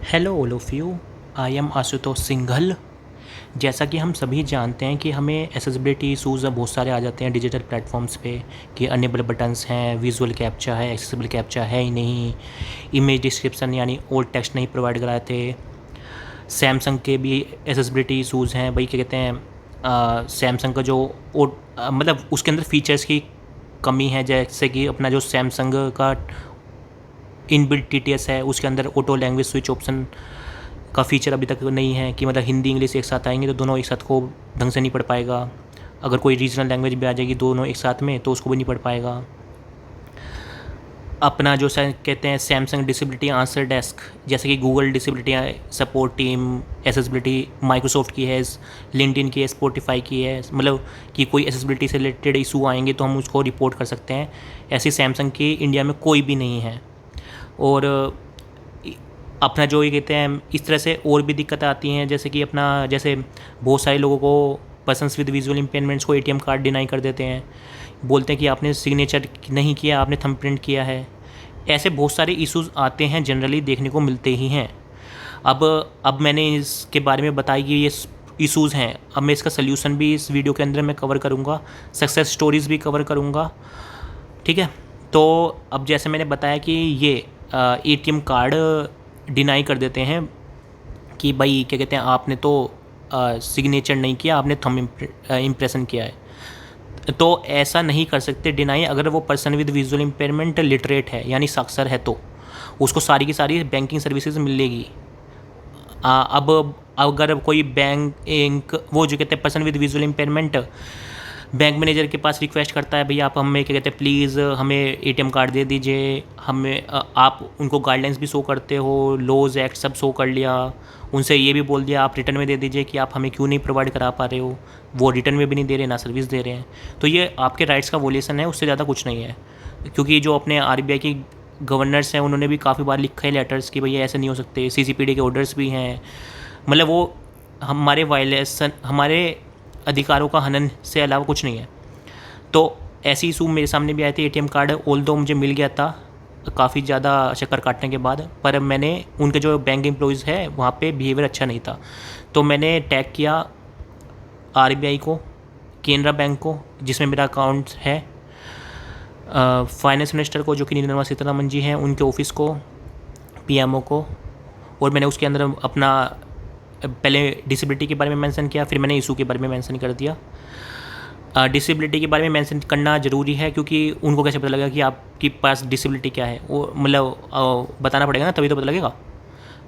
Hello all of you. I am Ashutosh Singhal. जैसा कि हम सभी जानते हैं कि हमें एक्सेसिबिलिटी इशूज़ बहुत सारे आ जाते हैं डिजिटल प्लेटफॉर्म्स पे कि अनेबल बटन्स हैं, विजुअल कैप्चा है, एक्सेसिबल कैप्चा है ही नहीं, इमेज डिस्क्रिप्शन यानी ओल्ड टेक्स्ट नहीं प्रोवाइड कराए थे। सैमसंग के भी एक्सेसिबिलिटी इशूज़ हैं भाई, क्या कहते हैं, सैमसंग का जो मतलब उसके अंदर फीचर्स की कमी है। जैसे कि अपना जो सैमसंग का इनबिल्ट टीटीएस है उसके अंदर ऑटो लैंग्वेज स्विच ऑप्शन का फ़ीचर अभी तक नहीं है कि मतलब हिंदी इंग्लिश एक साथ आएंगे तो दोनों एक साथ को ढंग से नहीं पढ़ पाएगा। अगर कोई रीजनल लैंग्वेज भी आ जाएगी दोनों एक साथ में तो उसको भी नहीं पढ़ पाएगा। अपना जो कहते हैं सैमसंग डिसेबिलिटी आंसर डेस्क, जैसे कि Google disability support team accessibility Microsoft की है, लिंक्डइन की है, स्पॉटिफाई की है, मतलब कि कोई एसेसिबिलिटी से रिलेटेड इशू आएंगे तो हम उसको रिपोर्ट कर सकते हैं। ऐसी सैमसंग की इंडिया में कोई भी नहीं है। और अपना जो ये कहते हैं इस तरह से और भी दिक्कतें आती हैं, जैसे कि अपना जैसे बहुत सारे लोगों को पर्सन्स विद विजुअल इम्पेयरमेंट्स को एटीएम कार्ड डिनाई कर देते हैं, बोलते हैं कि आपने सिग्नेचर नहीं किया, आपने थंब प्रिंट किया है। ऐसे बहुत सारे इश्यूज़ आते हैं, जनरली देखने को मिलते ही हैं। अब मैंने इसके बारे में बताया कि ये इश्यूज़ हैं, अब मैं इसका सल्यूशन भी इस वीडियो के अंदर मैं कवर करूँगा, सक्सेस स्टोरीज़ भी कवर करूँगा। ठीक है, तो अब जैसे मैंने बताया कि ये एटीएम कार्ड डिनाई कर देते हैं कि भाई क्या कहते हैं आपने तो सिग्नेचर नहीं किया, आपने थंब इम्प्रेशन किया है। तो ऐसा नहीं कर सकते डिनाई, अगर वो person with visual impairment literate है यानी साक्षर है तो उसको सारी की सारी बैंकिंग सर्विसेज मिलेगी। अब अगर कोई बैंक वो जो कहते हैं person with visual impairment bank manager के पास रिक्वेस्ट करता है, भैया आप हमें क्या कहते हैं प्लीज़ हमें एटीएम कार्ड दे दीजिए, हमें आप उनको गाइडलाइंस भी शो करते हो, लॉज एक्ट सब शो कर लिया, उनसे ये भी बोल दिया आप रिटर्न में दे दीजिए कि आप हमें क्यों नहीं प्रोवाइड करा पा रहे हो, वो रिटर्न में भी नहीं दे रहे ना सर्विस दे रहे हैं। तो ये आपके राइट्स का वोलेशन है, उससे ज़्यादा कुछ नहीं है। क्योंकि जो अपने आरबीआई की गवर्नर्स हैं उन्होंने भी काफ़ी बार लिखा है लेटर्स कि भैया ऐसे नहीं हो सकते, सीसीपीडी के ऑर्डर्स भी हैं, मतलब वो हमारे वायलेशन हमारे अधिकारों का हनन से अलावा कुछ नहीं है। तो ऐसी इशू मेरे सामने भी आए थे। एटीएम कार्ड ऑल दो मुझे मिल गया था काफ़ी ज़्यादा चक्कर काटने के बाद, पर मैंने उनके जो बैंक एम्प्लॉयज़ है वहाँ पे बिहेवियर अच्छा नहीं था, तो मैंने टैग किया आरबीआई को, केनरा बैंक को जिसमें मेरा अकाउंट है, फाइनेंस मिनिस्टर को जो कि निर्मला सीतारमन जी हैं उनके ऑफिस को, पीएमओ को, और मैंने उसके अंदर अपना पहले डिसेबिलिटी के बारे में मेंशन किया, फिर मैंने इशू के बारे में मेंशन कर दिया। डिसेबिलिटी के बारे में मेंशन करना ज़रूरी है क्योंकि उनको कैसे पता लगेगा कि आपके पास डिसेबिलिटी क्या है, वो मतलब बताना पड़ेगा ना, तभी तो पता लगेगा।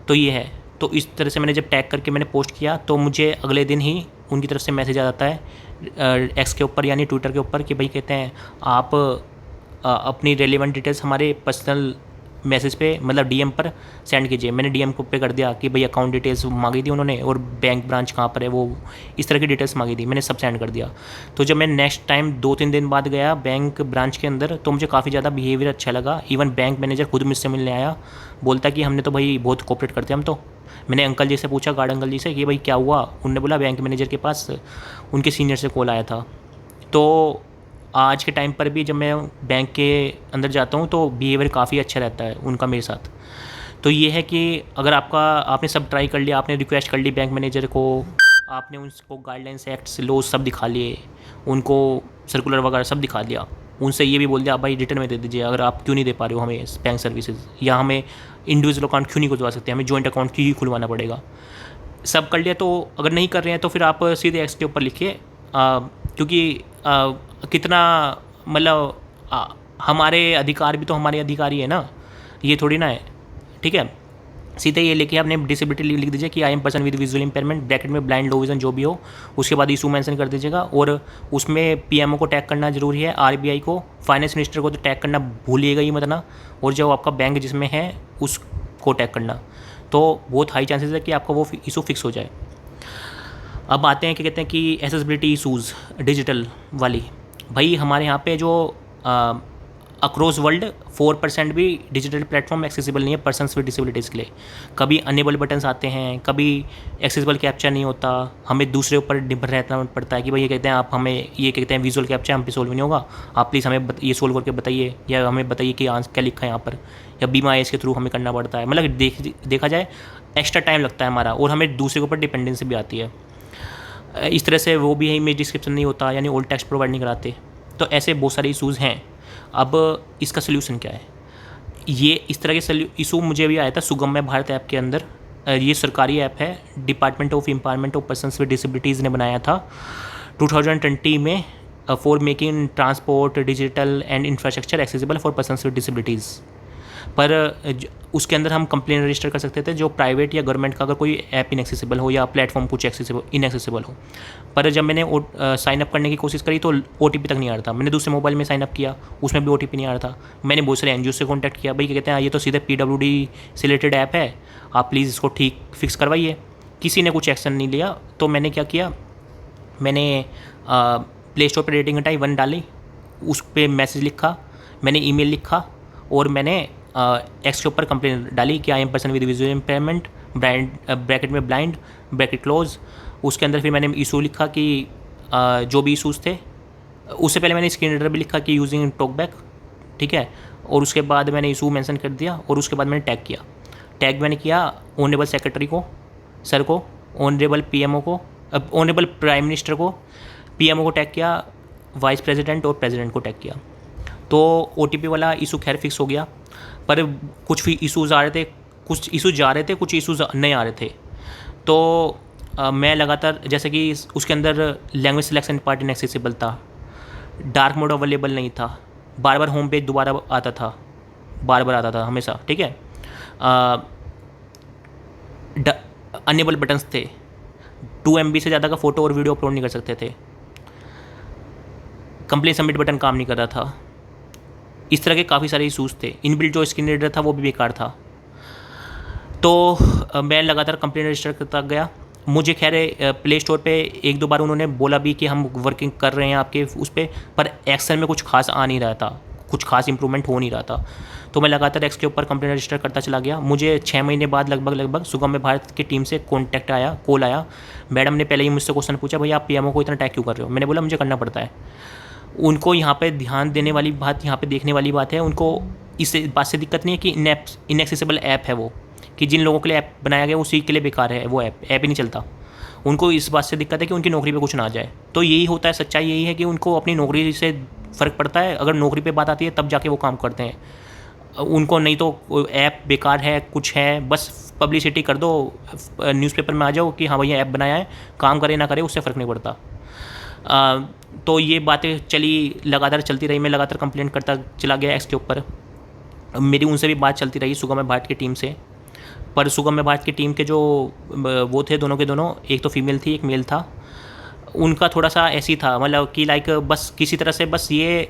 तो ये है, तो इस तरह से मैंने जब टैग करके मैंने पोस्ट किया तो मुझे अगले दिन ही उनकी तरफ से मैसेज आ जाता है एक्स के ऊपर यानी ट्विटर के ऊपर कि भाई कहते हैं आप अपनी रेलिवेंट डिटेल्स हमारे पर्सनल मैसेज पे मतलब डीएम पर सेंड कीजिए। मैंने डीएम को पे कर दिया कि भाई अकाउंट डिटेल्स मांगी थी उन्होंने और बैंक ब्रांच कहाँ पर है, वो इस तरह की डिटेल्स मांगी थी, मैंने सब सेंड कर दिया। तो जब मैं नेक्स्ट टाइम 2-3 दिन बाद गया बैंक ब्रांच के अंदर तो मुझे काफ़ी ज़्यादा बिहेवियर अच्छा लगा। इवन बैंक मैनेजर खुद मुझसे मिलने आया, बोलता कि हमने तो भाई बहुत कोऑपरेट करते हैं हम तो। मैंने अंकल जी से पूछा, गार्ड अंकल जी से कि भाई क्या हुआ, उनने बोला बैंक मैनेजर के पास उनके सीनियर से कॉल आया था। तो आज के टाइम पर भी जब मैं बैंक के अंदर जाता हूँ तो बिहेवियर काफ़ी अच्छा रहता है उनका मेरे साथ। तो ये है कि अगर आपने सब ट्राई कर लिया, आपने रिक्वेस्ट कर ली बैंक मैनेजर को, आपने उनको गाइडलाइंस एक्ट्स लॉज सब दिखा लिए, उनको सर्कुलर वगैरह सब दिखा लिया, उनसे ये भी बोल दिया भाई रिटर्न में दे दीजिए, अगर आप क्यों नहीं दे पा रहे हो हमें बैंक सर्विसेज, या हमें इंडिविजुअल अकाउंट क्यों नहीं खुलवा सकते, हमें जॉइंट अकाउंट क्यों ही खुलवाना पड़ेगा, सब कर लिया। तो अगर नहीं कर रहे हैं तो फिर आप सीधे एक्स के ऊपर लिखिए, क्योंकि कितना मतलब हमारे अधिकार भी तो हमारे अधिकारी है ना, ये थोड़ी ना है। ठीक है, सीधे ये लेके आपने डिसेबिलिटी लिख दीजिए कि I am person with visual impairment bracket में ब्लाइंड लो विजन जो भी हो, उसके बाद इशू मेंशन कर दीजिएगा। और उसमें पीएमओ को टैग करना जरूरी है, आरबीआई को, फाइनेंस मिनिस्टर को तो टैग करना भूलिएगा ही मत ना, और जो आपका बैंक जिसमें है उसको टैग करना, तो बहुत हाई चांसेस है कि आपका वो इशू फिक्स हो जाए। अब आते हैं क्या कहते हैं कि एक्सेसिबिलिटी इशूज़ डिजिटल वाली। भाई हमारे यहाँ पे जो अक्रॉस वर्ल्ड 4% भी डिजिटल प्लेटफॉर्म एक्सेसिबल नहीं है पर्सन्स विद डिसेबिलिटीज़ के लिए। कभी अनेबल बटन्स आते हैं, कभी एक्सेसिबल कैप्चा नहीं होता, हमें दूसरे ऊपर निर्भर रहना पड़ता है कि भाई ये कहते हैं आप हमें, ये कहते हैं विजुअल कैप्चा हम पे सोल्व नहीं होगा, आप प्लीज़ हमें ये सोल्व करके बताइए, या हमें बताइए कि आंसर क्या लिखा है यहाँ पर, या बीमा एस के थ्रू हमें करना पड़ता है। मतलब देखा जाए एक्स्ट्रा टाइम लगता है हमारा, और हमें दूसरे के ऊपर डिपेंडेंसी भी आती है। इस तरह से वो भी है, इमेज डिस्क्रिप्शन नहीं होता, यानी ओल्ड टेक्स्ट प्रोवाइड नहीं कराते। तो ऐसे बहुत सारे इशूज़ हैं। अब इसका सोल्यूशन क्या है? ये इस तरह के इशू मुझे भी आया था सुगम्य भारत ऐप के अंदर। ये सरकारी ऐप है, department of empowerment of persons with disabilities ने बनाया था 2020 में, for making transport digital and infrastructure accessible for persons with disabilities. पर उसके अंदर हम कंप्लेन रजिस्टर कर सकते थे जो प्राइवेट या गवर्नमेंट का अगर कोई ऐप इनएक्सेसिबल हो या प्लेटफॉर्म कुछ इनएक्सेसिबल हो। पर जब मैंने साइन अप करने की कोशिश करी तो OTP तक नहीं आ रहा था। मैंने दूसरे मोबाइल में साइन अप किया, उसमें भी OTP नहीं आ रहा था। मैंने बहुत सारे NGO से कॉन्टैक्ट किया, भाई क्या कहते हैं ये तो सीधे PWD से रिलेटेड ऐप है, आप प्लीज़ इसको ठीक फिक्स करवाइए। किसी ने कुछ एक्शन नहीं लिया। तो मैंने क्या किया, मैंने प्ले स्टोर पर रेटिंग हटाई 1 डाली, उस पर मैसेज लिखा, मैंने ईमेल लिखा, और मैंने एक्स के ऊपर कंप्लेन डाली कि I am person with visual impairment, bracket में ब्लाइंड, ब्रैकेट क्लोज। उसके अंदर फिर मैंने इशू लिखा कि जो भी इशूज़ थे, उससे पहले मैंने स्क्रीन रीडर भी लिखा कि यूजिंग टॉकबैक, ठीक है। और उसके बाद मैंने इशू मेंशन कर दिया, और उसके बाद मैंने टैग किया। टैग मैंने किया ऑनरेबल सेक्रेटरी को, सर को, ऑनरेबल PMO को, ऑनरेबल प्राइम मिनिस्टर को, PMO को टैग किया, वाइस प्रेसिडेंट और प्रेसिडेंट को टैग किया। तो OTP वाला इशू खैर फिक्स हो गया, पर कुछ भी इशूज़ आ रहे थे, कुछ इशूज़ जा रहे थे, कुछ इशूज़ नहीं आ रहे थे। तो मैं लगातार, जैसे कि उसके अंदर लैंग्वेज सिलेक्शन पार्ट इनएक्सेसिबल था, डार्क मोड अवेलेबल नहीं था, बार बार होम पेज दोबारा आता था, बार बार आता था हमेशा, ठीक है। अनेबल बटन्स थे, 2 MB से ज़्यादा का फ़ोटो और वीडियो अपलोड नहीं कर सकते थे, कंप्लेन सबमिट बटन काम नहीं कर रहा था। इस तरह के काफ़ी सारे इशूज़ थे। इनबिल्ट जो स्क्रीन रीडर था वो भी बेकार था। तो मैं लगातार कंप्लेन रजिस्टर करता गया। मुझे खैर प्ले स्टोर पे 1-2 बार उन्होंने बोला भी कि हम वर्किंग कर रहे हैं आपके उस पर एक्शन में कुछ खास आ नहीं रहा था, कुछ खास इंप्रूवमेंट हो नहीं रहा था। तो मैं लगातार एक्स के ऊपर कंप्लेन रजिस्टर करता चला गया। मुझे 6 महीने बाद लगभग सुगम्य भारत की टीम से कॉल आया। मैडम ने पहले ही मुझसे क्वेश्चन पूछा, भैया आप PMO को इतना टैग क्यों कर रहे हो? मैंने बोला मुझे करना पड़ता है। उनको यहाँ पे ध्यान देने वाली बात, यहाँ पे देखने वाली बात है, उनको इस बात से दिक्कत नहीं है कि इनएक्सेसिबल ऐप है वो, कि जिन लोगों के लिए ऐप बनाया गया उसी के लिए बेकार है वो ऐप ही नहीं चलता। उनको इस बात से दिक्कत है कि उनकी नौकरी पे कुछ ना आ जाए। तो यही होता है, सच्चाई यही है कि उनको अपनी नौकरी से फ़र्क पड़ता है। अगर नौकरी पे बात आती है तब जाके वो काम करते हैं। उनको नहीं तो ऐप बेकार है, कुछ है, बस पब्लिसिटी कर दो, न्यूज़पेपर में आ जाओ कि हाँ भैया ऐप बनाया है, काम करे ना करे उससे फ़र्क नहीं पड़ता। तो ये बातें लगातार चलती रही। मैं लगातार कंप्लेंट करता चला गया एक्स के ऊपर। मेरी उनसे भी बात चलती रही सुगम्य भारत की टीम से। पर सुगम्य भारत की टीम के जो वो थे, दोनों के दोनों, एक तो फीमेल थी एक मेल था, उनका थोड़ा सा ऐसी था, मतलब कि लाइक बस किसी तरह से बस ये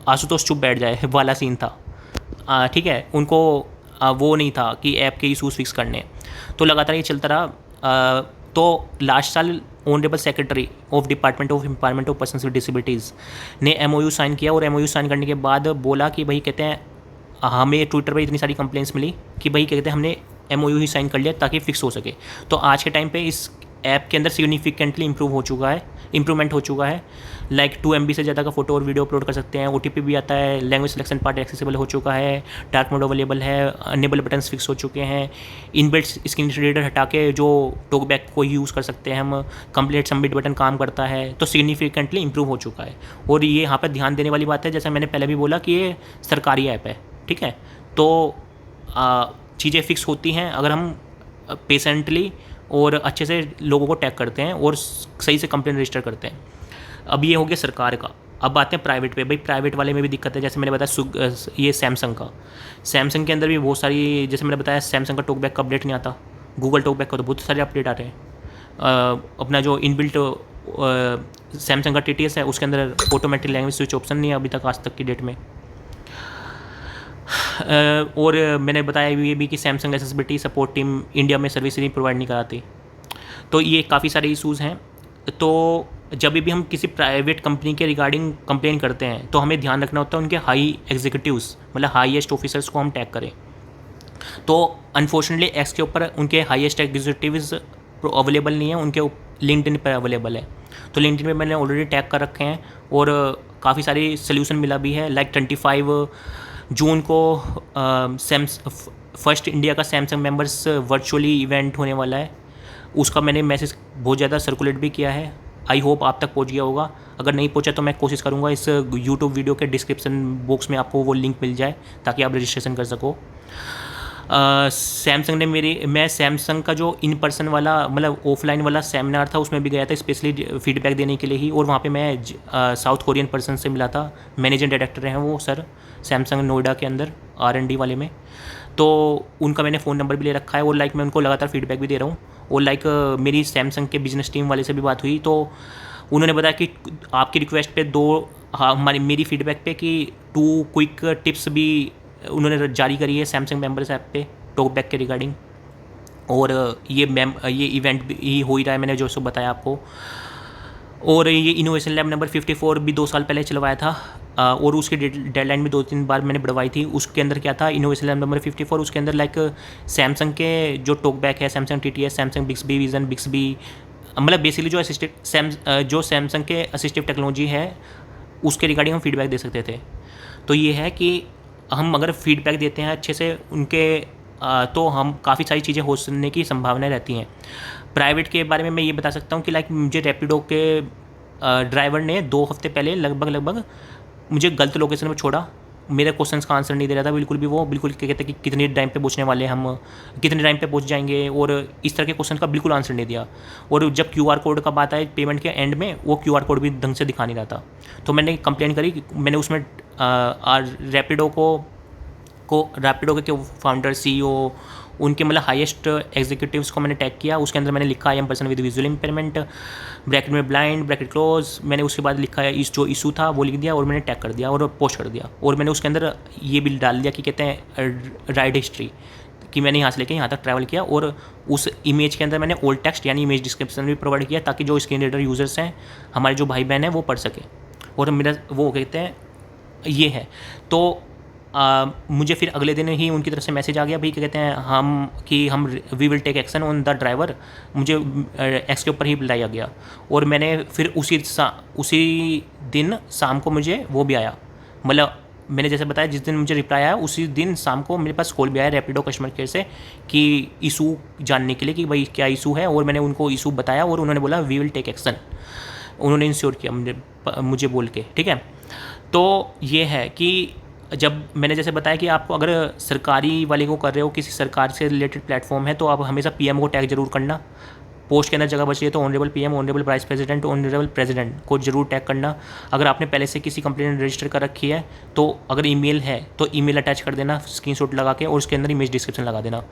आशुतोष चुप बैठ जाए वाला सीन था, ठीक है। उनको वो नहीं था कि ऐप के इशूज़ फिक्स करने। तो लगातार ये चलता रहा। तो लास्ट साल honourable secretary of department of empowerment of persons with disabilities ने MOU साइन किया, और MOU साइन करने के बाद बोला कि भाई कहते हैं हमें ट्विटर पर इतनी सारी कंप्लेंट्स मिली कि भाई कहते हैं हमने MOU ही साइन कर लिया ताकि फिक्स हो सके। तो आज के टाइम पे इस ऐप के अंदर सिग्निफिकेंटली इम्प्रूवमेंट हो चुका है। लाइक 2 MB से ज़्यादा का फ़ोटो और वीडियो अपलोड कर सकते हैं, OTP भी आता है, लैंग्वेज सिलेक्शन पार्ट एक्सेसिबल हो चुका है, डार्क मोड अवेलेबल है, अनेबल बटन्स फिक्स हो चुके हैं, इनबिल्ट स्क्रीन रीडर हटा के जो टॉकबैक को यूज़ कर सकते हैं हम, कंप्लीट सबमिट बटन काम करता है। तो सिग्निफिकेंटली इंप्रूव हो चुका है। और ये यहाँ पर ध्यान देने वाली बात है, जैसा मैंने पहले भी बोला कि ये सरकारी ऐप है, ठीक है। तो चीज़ें फिक्स होती हैं अगर हम पेशेंटली और अच्छे से लोगों को टैग करते हैं और सही से कंप्लेन रजिस्टर करते हैं। अब ये हो गया सरकार का। अब आते हैं प्राइवेट पे। भाई प्राइवेट वाले में भी दिक्कत है। जैसे मैंने बताया ये सैमसंग के अंदर भी बहुत सारी, जैसे मैंने बताया सैमसंग का टॉकबैक का अपडेट नहीं आता, गूगल टॉकबैक का तो बहुत सारे अपडेट आ रहे हैं। अपना जो इनबिल्ट सैमसंग का TTS है उसके अंदर ऑटोमेटिक लैंग्वेज स्विच ऑप्शन नहीं है अभी तक, आज तक की डेट में। और मैंने बताया ये भी कि Samsung accessibility support team India में सर्विस नहीं प्रोवाइड नहीं कराती। तो ये काफ़ी सारे इशूज़ हैं। तो जब भी हम किसी प्राइवेट कंपनी के रिगार्डिंग कंप्लेन करते हैं तो हमें ध्यान रखना होता है उनके हाई एग्जीक्यूटिव्स, मतलब हाईएस्ट ऑफिसर्स को हम टैग करें। तो अनफॉर्चुनेटली एक्स के ऊपर उनके हाईएस्ट एग्जीक्यूटिव्स अवेलेबल नहीं है, उनके लिंक्डइन पर अवेलेबल है। तो लिंक्डइन पे मैंने ऑलरेडी टैग कर रखे हैं और काफ़ी सारी सोल्यूशन मिला भी है। लाइक 25 जून को फर्स्ट इंडिया का सैमसंग मेंबर्स वर्चुअली इवेंट होने वाला है, उसका मैंने मैसेज बहुत ज़्यादा सर्कुलेट भी किया है। आई होप आप तक पहुंच गया होगा। अगर नहीं पहुंचा तो मैं कोशिश करूंगा इस यूट्यूब वीडियो के डिस्क्रिप्शन बॉक्स में आपको वो लिंक मिल जाए ताकि आप रजिस्ट्रेशन कर सको। सैमसंग ने मैं सैमसंग का जो इन पर्सन वाला मतलब ऑफलाइन वाला सेमिनार था उसमें भी गया था स्पेशली फीडबैक देने के लिए ही, और वहाँ पे मैं साउथ कोरियन पर्सन से मिला था। मैनेजिंग डायरेक्टर हैं वो सर, सैमसंग नोएडा के अंदर R&D वाले में। तो उनका मैंने फ़ोन नंबर भी ले रखा है और लाइक मैं उनको लगातार फीडबैक भी दे रहा हूँ। और लाइक मेरी सैमसंग के बिजनेस टीम वाले से भी बात हुई तो उन्होंने बताया कि आपकी रिक्वेस्ट पे हमारी मेरी फीडबैक पे कि 2 क्विक टिप्स भी उन्होंने जारी करी है सैमसंग मेंबर्स ऐप पे टॉकबैक के रिगार्डिंग। और ये इवेंट भी हो ही रहा है, मैंने जो सो बताया आपको। और ये इनोवेशन लैब नंबर 54 भी 2 साल पहले चलवाया था और उसकी डेडलाइन भी 2-3 बार मैंने बढ़वाई थी। उसके अंदर क्या था, इनोवेशन लैब नंबर 54 उसके अंदर लाइक सैमसंग के जो टॉकबैक है, Samsung TTS, Samsung Bixby vision, Bixby, मतलब बेसिकली जो सैमसंग के असिस्टिव टेक्नोलॉजी है उसके रिगार्डिंग हम फीडबैक दे सकते थे। तो ये है कि हम अगर फीडबैक देते हैं अच्छे से उनके तो हम काफ़ी सारी चीज़ें हो सकने की संभावनाएं रहती हैं। प्राइवेट के बारे में मैं ये बता सकता हूँ कि लाइक मुझे रैपिडो के ड्राइवर ने 2 हफ्ते पहले लगभग मुझे गलत लोकेशन पर छोड़ा। मेरे क्वेश्चंस का आंसर नहीं दे रहा था बिल्कुल भी, वो बिल्कुल कहते कि कितने टाइम पे पहुंचने वाले हैं हम, कितने टाइम पे पहुंच जाएंगे, और इस तरह के क्वेश्चन का बिल्कुल आंसर नहीं दिया। और जब QR कोड का बात आए पेमेंट के एंड में, वो QR कोड भी ढंग से दिखा नहीं रहा था। तो मैंने कंप्लेन करी, मैंने उसमें रैपिडो के फाउंडर CEO उनके मतलब हाईएस्ट एग्जीक्यूटिव्स को मैंने टैग किया। उसके अंदर मैंने लिखा I am person with visual impairment, bracket में ब्लाइंड, ब्रैकेट क्लोज। मैंने उसके बाद लिखा है जो इशू था वो लिख दिया और मैंने टैग कर दिया और पोस्ट कर दिया। और मैंने उसके अंदर ये भी डाल दिया कि कहते हैं राइड हिस्ट्री, कि मैंने यहाँ से लेके यहाँ तक ट्रैवल किया। और उस इमेज के अंदर मैंने ओल्ड टेक्स्ट यानी इमेज डिस्क्रिप्शन भी प्रोवाइड किया ताकि जो स्क्रीन रीडर यूज़र्स हैं, हमारे जो भाई बहन हैं, वो पढ़ सके। और मेरा वो कहते हैं ये है। तो मुझे फिर अगले दिन ही उनकी तरफ से मैसेज आ गया, भाई क्या कहते हैं हम we will take action on the driver. मुझे एक्स के ऊपर ही बुलाया गया और मैंने फिर उसी दिन शाम को मुझे वो भी आया, मतलब मैंने जैसे बताया जिस दिन मुझे रिप्लाई आया उसी दिन शाम को मेरे पास कॉल भी आया रैपिडो कस्टमर केयर से कि इशू जानने के लिए कि भाई क्या इशू है। और मैंने उनको इशू बताया और उन्होंने बोला वी विल टेक एक्शन, उन्होंने इंश्योर किया मुझे बोल के, ठीक है। तो ये है कि जब मैंने जैसे बताया कि आपको अगर सरकारी वाले को कर रहे हो, किसी सरकार से रिलेटेड प्लेटफॉर्म है, तो आप हमेशा PM को टैग जरूर करना। पोस्ट के अंदर जगह बच रही है तो honourable PM, honourable vice president, honourable president को जरूर टैग करना। अगर आपने पहले से किसी कंप्लेंट रजिस्टर कर रखी है तो अगर ईमेल है तो ईमेल अटैच कर देना स्क्रीनशॉट लगा के, और उसके अंदर इमेज डिस्क्रिप्शन लगा देना।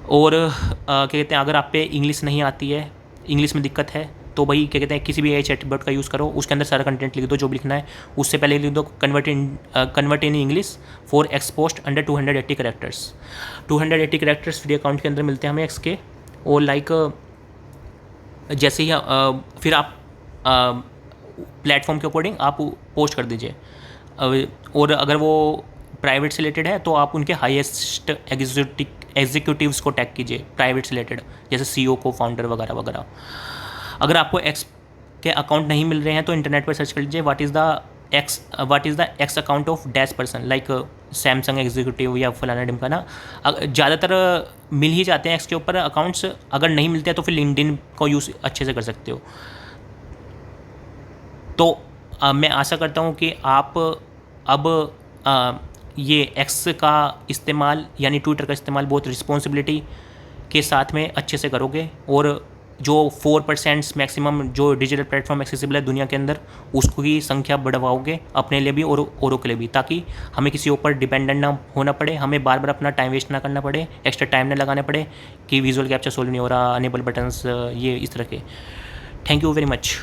और क्या कहते हैं, अगर आप पे इंग्लिश नहीं आती है, इंग्लिश में दिक्कत है, तो भाई क्या कहते हैं किसी भी AI चैटबॉट का यूज़ करो, उसके अंदर सारा कंटेंट लिख दो जो भी लिखना है। उससे पहले लिख दो convert in English for ex post under 280 characters. 280 characters free account के अंदर मिलते हैं हमें एक्स के। और लाइक जैसे ही फिर आप प्लेटफॉर्म के अकॉर्डिंग आप पोस्ट कर दीजिए। और अगर वो प्राइवेट से रिलेटेड है तो आप उनके हाईएस्ट एग्जीक्यूटिव्स को टैग कीजिए प्राइवेट से रिलेटेड, जैसे CEO को, फाउंडर वगैरह वगैरह। अगर आपको एक्स के अकाउंट नहीं मिल रहे हैं तो इंटरनेट पर सर्च कर लीजिए what is the x account of dash person, like Samsung executive या फलाना ढिमकाना। ज़्यादातर मिल ही जाते हैं एक्स के ऊपर अकाउंट्स। अगर नहीं मिलते हैं तो फिर लिंक्डइन को यूज़ अच्छे से कर सकते हो। तो मैं आशा करता हूँ कि आप अब ये एक्स का इस्तेमाल यानी ट्विटर का इस्तेमाल बहुत रिस्पॉन्सिबिलिटी के साथ में अच्छे से करोगे, और जो 4% मैक्सिमम जो डिजिटल प्लेटफॉर्म एक्सेसिबल है दुनिया के अंदर, उसकी संख्या बढ़वाओगे अपने लिए भी और औरों के लिए भी, ताकि हमें किसी ऊपर डिपेंडेंट ना होना पड़े, हमें बार बार अपना टाइम वेस्ट ना करना पड़े, एक्स्ट्रा टाइम ना लगाना पड़े कि विजुअल कैप्चर सोल्व नहीं हो रहा, अनेबल बटन्स ये इस तरह के। Thank you very much.